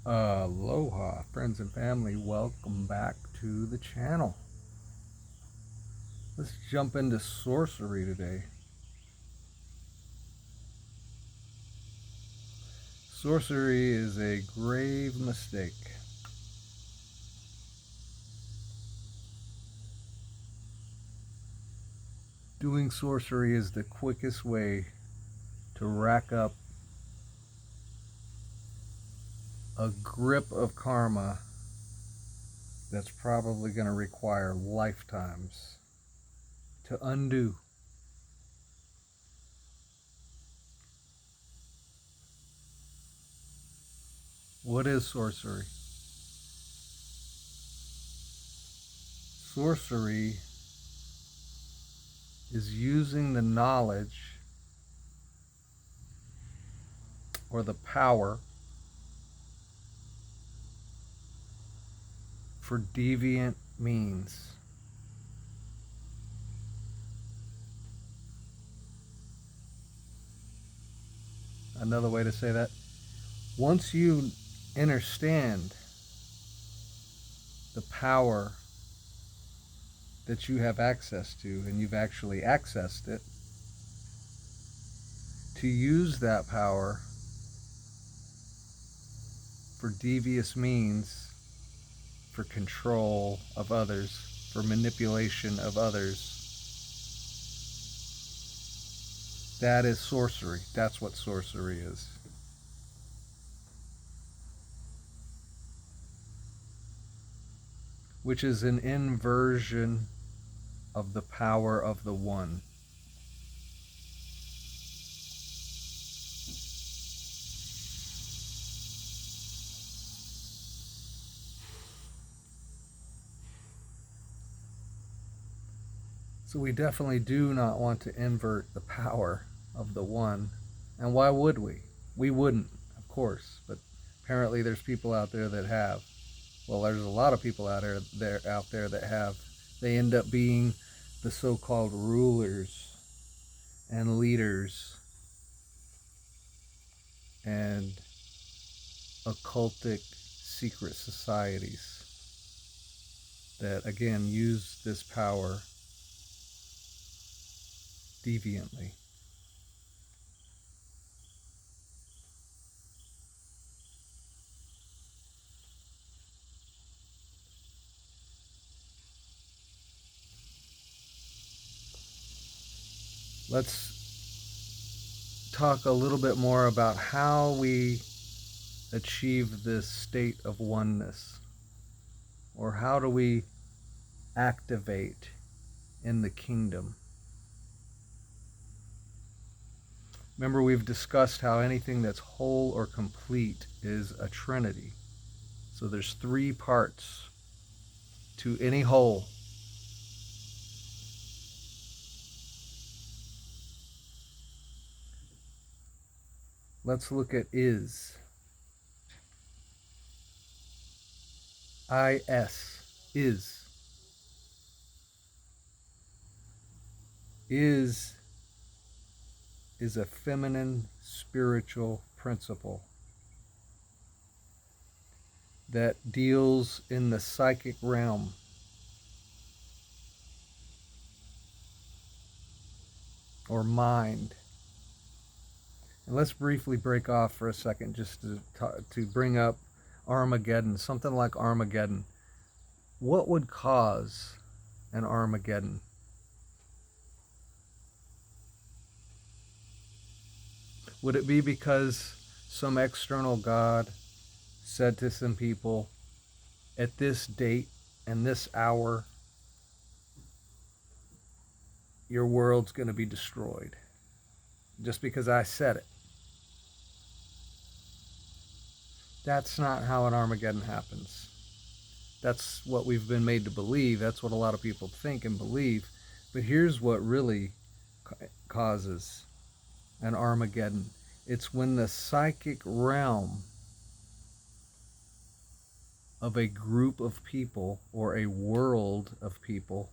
Aloha, friends and family. Welcome back to the channel. Let's jump into sorcery today. Sorcery is a grave mistake. Doing sorcery is the quickest way to rack up a grip of karma that's probably going to require lifetimes to undo. What is sorcery? Sorcery is using the knowledge or the power for deviant means. Another way to say that, once you understand the power that you have access to, and you've actually accessed it, to use that power for devious means, for control of others, for manipulation of others, that is sorcery. That's what sorcery is. Which is an inversion of the power of the one. So we definitely do not want to invert the power of the one. And why would we? We wouldn't, of course, but apparently there's people out there that have. Well, there's a lot of people out there that have. They end up being the so-called rulers and leaders and occultic secret societies that, again, use this power deviantly. Let's talk a little bit more about how we achieve this state of oneness, or how do we activate in the kingdom. Remember, we've discussed how anything that's whole or complete is a trinity. So there's three parts to any whole. Let's look at is. I-S, is. Is a feminine spiritual principle that deals in the psychic realm. Or mind. And let's briefly break off for a second just to bring up Armageddon, something like Armageddon. What would cause an Armageddon? Would it be because some external God said to some people, at this date and this hour, your world's going to be destroyed? Just because I said it. That's not how an Armageddon happens. That's what we've been made to believe. That's what a lot of people think and believe. But here's what really causes an Armageddon. It's when the psychic realm of a group of people or a world of people,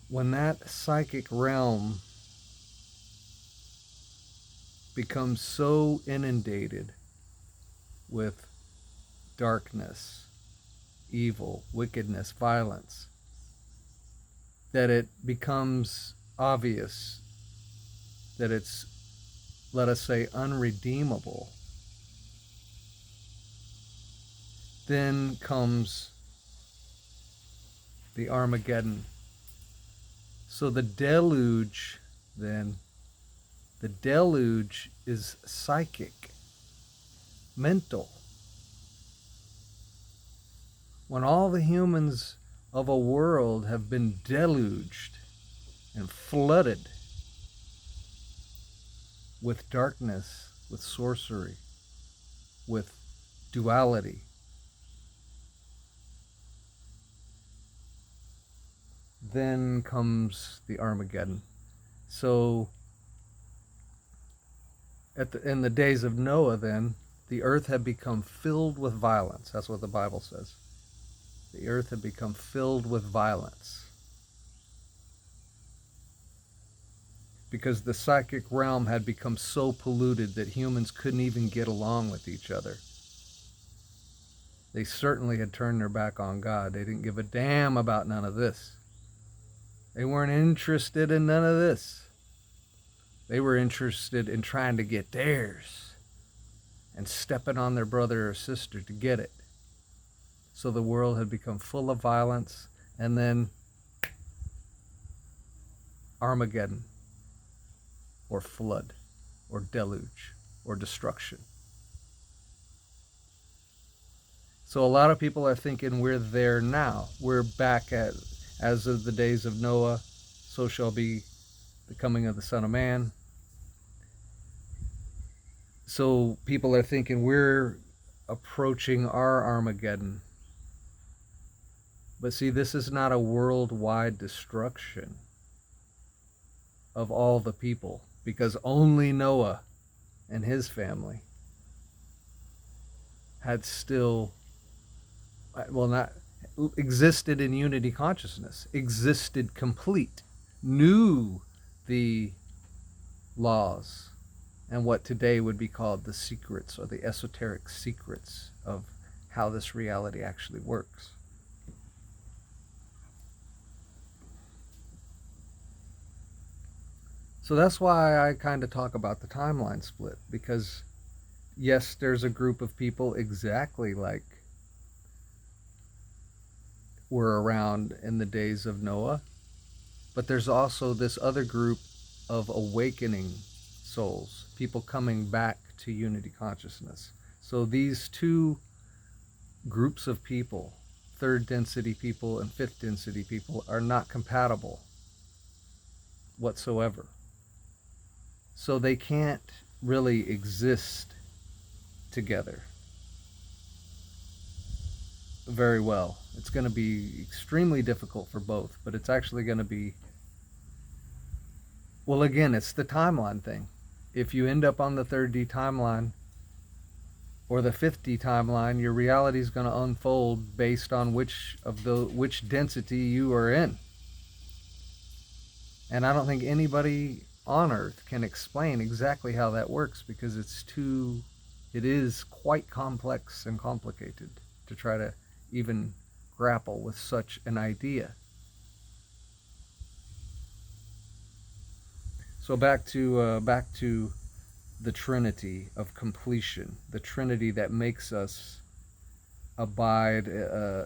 when that psychic realm becomes so inundated with darkness, evil, wickedness, violence, that it becomes obvious that it's, let us say, unredeemable, then comes the Armageddon. So the deluge, then, the deluge is psychic, mental. When all the humans of a world have been deluged and flooded with darkness, with sorcery, with duality, then comes the Armageddon. So in the days of Noah, then, the earth had become filled with violence. That's what the Bible says. The earth had become filled with violence, because the psychic realm had become so polluted that humans couldn't even get along with each other. They certainly had turned their back on God. They didn't give a damn about none of this. They weren't interested in none of this. They were interested in trying to get theirs and stepping on their brother or sister to get it. So the world had become full of violence, and then Armageddon, or flood, or deluge, or destruction. So a lot of people are thinking we're there now. We're back at, as of the days of Noah, so shall be the coming of the Son of Man. So people are thinking we're approaching our Armageddon. But see, this is not a worldwide destruction of all the people, because only Noah and his family had still, well, not existed in unity consciousness, existed complete, knew the laws and what today would be called the secrets, or the esoteric secrets of how this reality actually works. So that's why I kind of talk about the timeline split, because yes, there's a group of people exactly like were around in the days of Noah, but there's also this other group of awakening souls, people coming back to unity consciousness. So these two groups of people, third density people and fifth density people, are not compatible whatsoever. So they can't really exist together very well. It's going to be extremely difficult for both, but it's actually going to be, well, again, it's the timeline thing. If you end up on the 3rd D timeline or the 5th D timeline, your reality is going to unfold based on which density you are in. And I don't think anybody on Earth can explain exactly how that works, because it is quite complex and complicated to try to even grapple with such an idea. So back to the Trinity of completion, the Trinity that makes us abide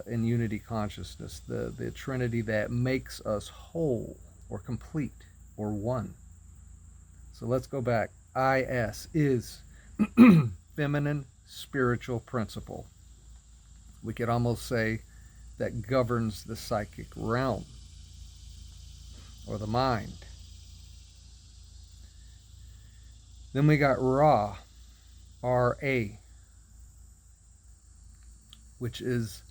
in unity consciousness, the Trinity that makes us whole or complete or one. So let's go back. IS is feminine spiritual principle. We could almost say that governs the psychic realm or the mind. Then we got Ra, R-A, which is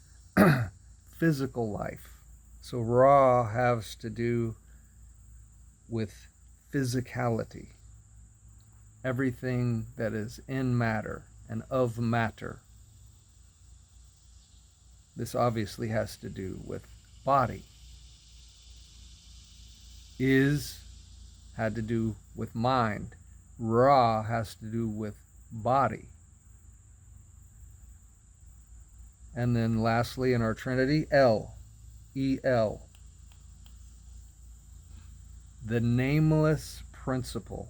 physical life. So Ra has to do with physicality. Everything that is in matter and of matter. This obviously has to do with body. Is had to do with mind. Ra has to do with body. And then lastly in our Trinity, El, E-L, the nameless principle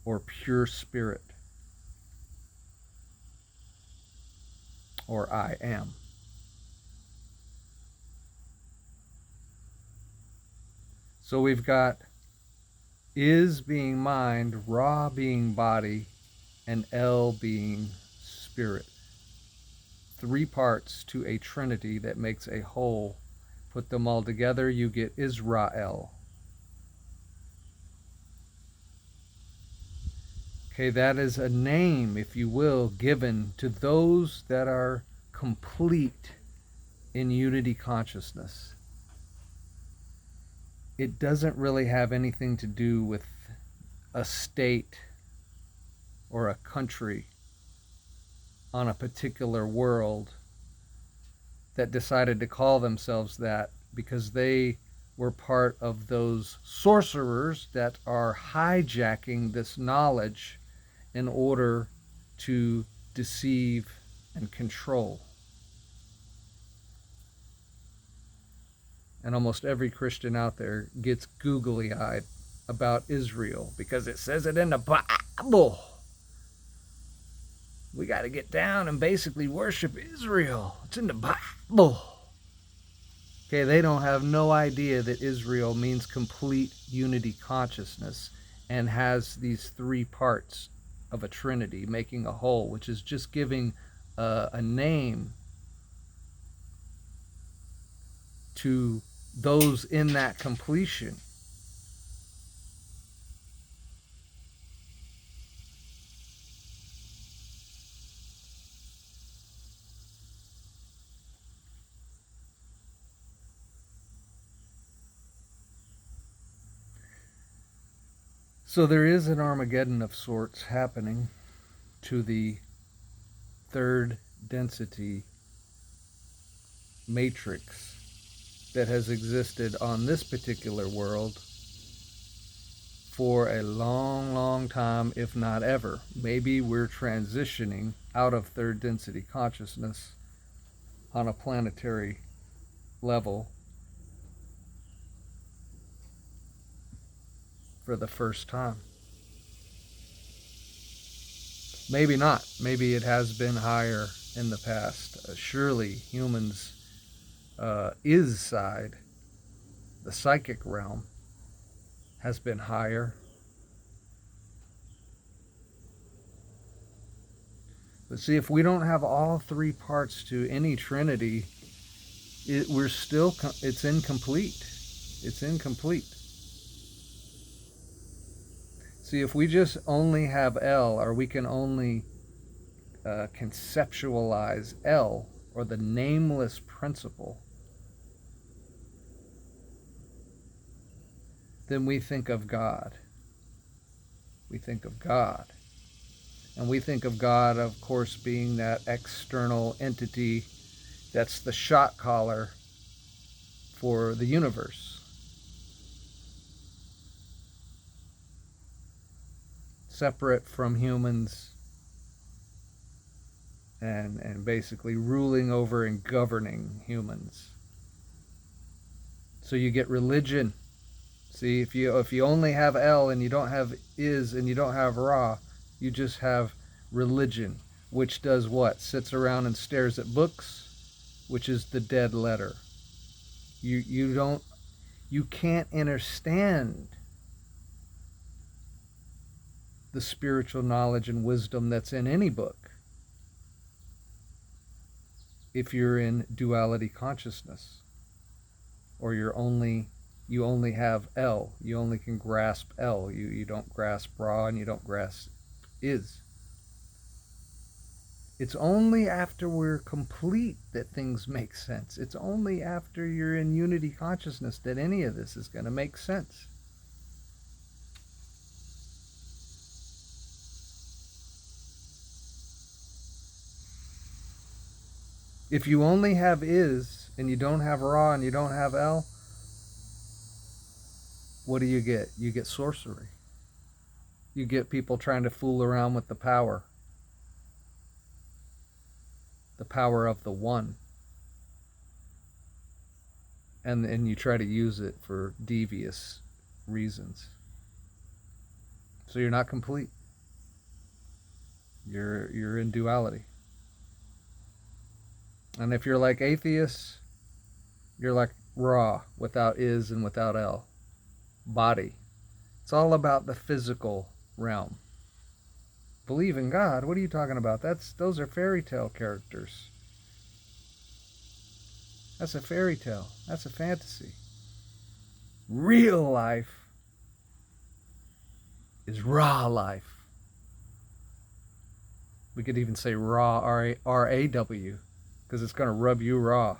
or pure spirit, or I am. So we've got is being mind, Ra being body, and El being spirit. 3 parts to a trinity that makes a whole. Put them all together, you get Israel. Okay, that is a name, if you will, given to those that are complete in unity consciousness. It doesn't really have anything to do with a state or a country on a particular world that decided to call themselves that because they were part of those sorcerers that are hijacking this knowledge in order to deceive and control. And almost every Christian out there gets googly-eyed about Israel because it says it in the Bible. We got to get down and basically worship Israel. It's in the Bible. Okay, they don't have no idea that Israel means complete unity consciousness and has these 3 parts of a trinity making a whole, which is just giving a name to those in that completion. So there is an Armageddon of sorts happening to the 3rd density matrix that has existed on this particular world for a long, long time, if not ever. Maybe we're transitioning out of 3rd density consciousness on a planetary level for the first time. Maybe not. Maybe it has been higher in the past. Surely humans' is side, the psychic realm, has been higher. But see, if we don't have all 3 parts to any trinity, it's incomplete. It's incomplete. See, if we just only have El, or we can only conceptualize El, or the nameless principle, then we think of God. We think of God. And we think of God, of course, being that external entity that's the shot caller for the universe. Separate from humans and basically ruling over and governing humans. So you get religion. See, if you only have El and you don't have Is and you don't have Ra, you just have religion, which does what? Sits around and stares at books, which is the dead letter. You can't understand the spiritual knowledge and wisdom that's in any book if you're in duality consciousness, or you only have El. You only can grasp El. You don't grasp Ra and you don't grasp Is. It's only after we're complete that things make sense. It's only after you're in unity consciousness that any of this is going to make sense. If you only have Is and you don't have Ra and you don't have El, what do you get? You get sorcery. You get people trying to fool around with the power. the power of the one, and you try to use it for devious reasons. So you're not complete. You're in duality. And if you're like atheists, you're like Ra, without is and without L. Body. It's all about the physical realm. Believe in God? What are you talking about? Those are fairy tale characters. That's a fairy tale. That's a fantasy. Real life is raw life. We could even say raw, R-A-W, because it's going to rub you raw.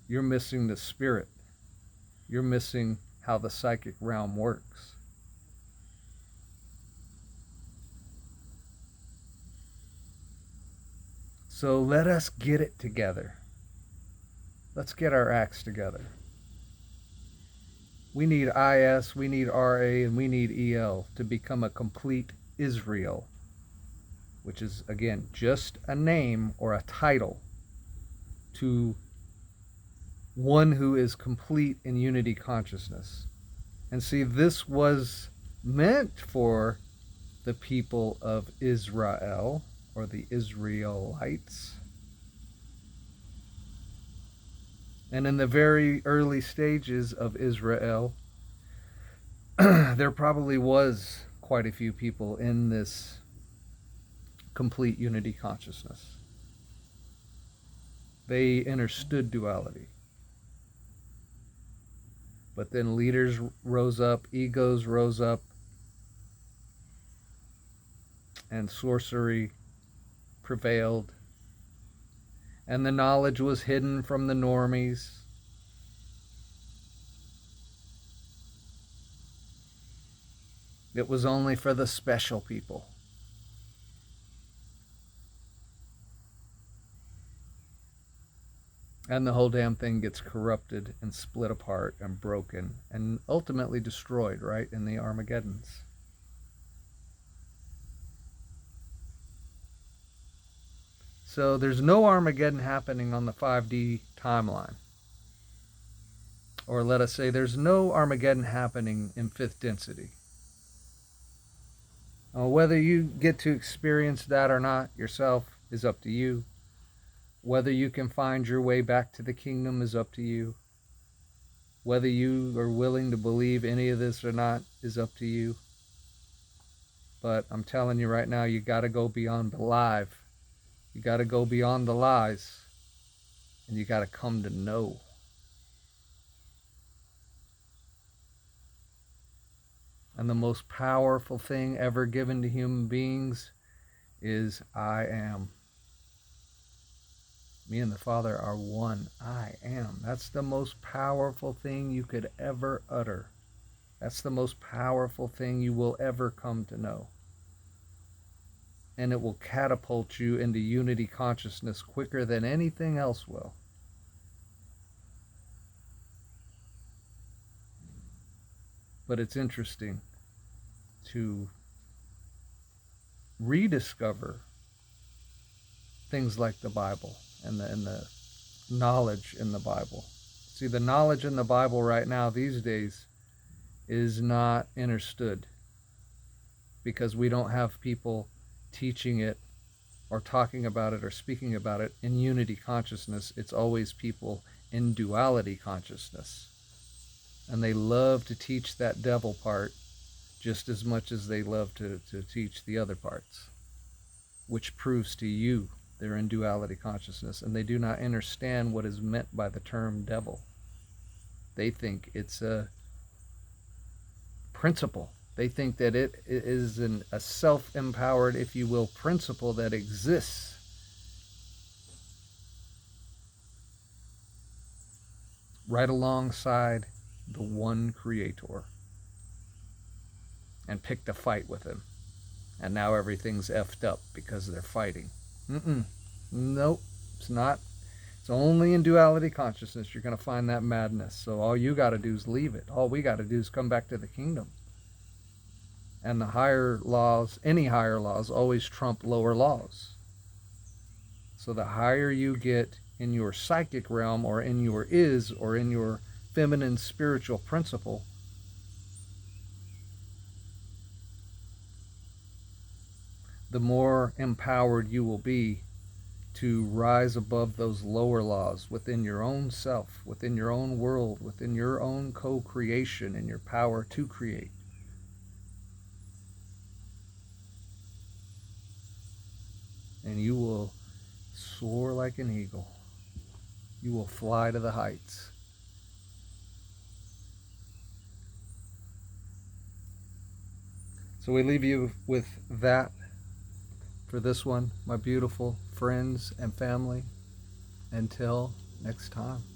You're missing the spirit. You're missing how the psychic realm works. So let us get it together. Let's get our acts together. We need IS, we need RA, and we need EL to become a complete Israel, which is, again, just a name or a title to one who is complete in unity consciousness. And see, this was meant for the people of Israel, or the Israelites. And in the very early stages of Israel, there probably was quite a few people in this complete unity consciousness. They understood duality. But then leaders rose up, egos rose up, and sorcery prevailed. And the knowledge was hidden from the normies. It was only for the special people. And the whole damn thing gets corrupted and split apart and broken and ultimately destroyed, right, in the Armageddons. So there's no Armageddon happening on the 5D timeline. Or let us say there's no Armageddon happening in fifth density. Whether you get to experience that or not yourself is up to you. Whether you can find your way back to the kingdom is up to you. Whether you are willing to believe any of this or not is up to you. But I'm telling you right now, you got to go beyond the live. You got to go beyond the lies. And you got to come to know. And the most powerful thing ever given to human beings is I am. Me and the Father are one. I am. That's the most powerful thing you could ever utter. That's the most powerful thing you will ever come to know. And it will catapult you into unity consciousness quicker than anything else will. But it's interesting to rediscover things like the Bible and the knowledge in the Bible. See, the knowledge in the Bible right now these days is not understood because we don't have people teaching it or talking about it or speaking about it in unity consciousness. It's always people in duality consciousness. And they love to teach that devil part just as much as they love to teach the other parts, which proves to you they're in duality consciousness, and they do not understand what is meant by the term devil. They think it's a principle. They think that it is a self-empowered, if you will, principle that exists. Right alongside the one creator. And picked a fight with him. And now everything's effed up because they're fighting. Nope, it's not. It's only in duality consciousness you're going to find that madness. So all you got to do is leave it. All we got to do is come back to the kingdom. And the higher laws, any higher laws, always trump lower laws. So the higher you get in your psychic realm, or in your is, or in your feminine spiritual principle, the more empowered you will be to rise above those lower laws within your own self, within your own world, within your own co-creation and your power to create. And you will soar like an eagle. You will fly to the heights. So we leave you with that for this one, my beautiful friends and family. Until next time.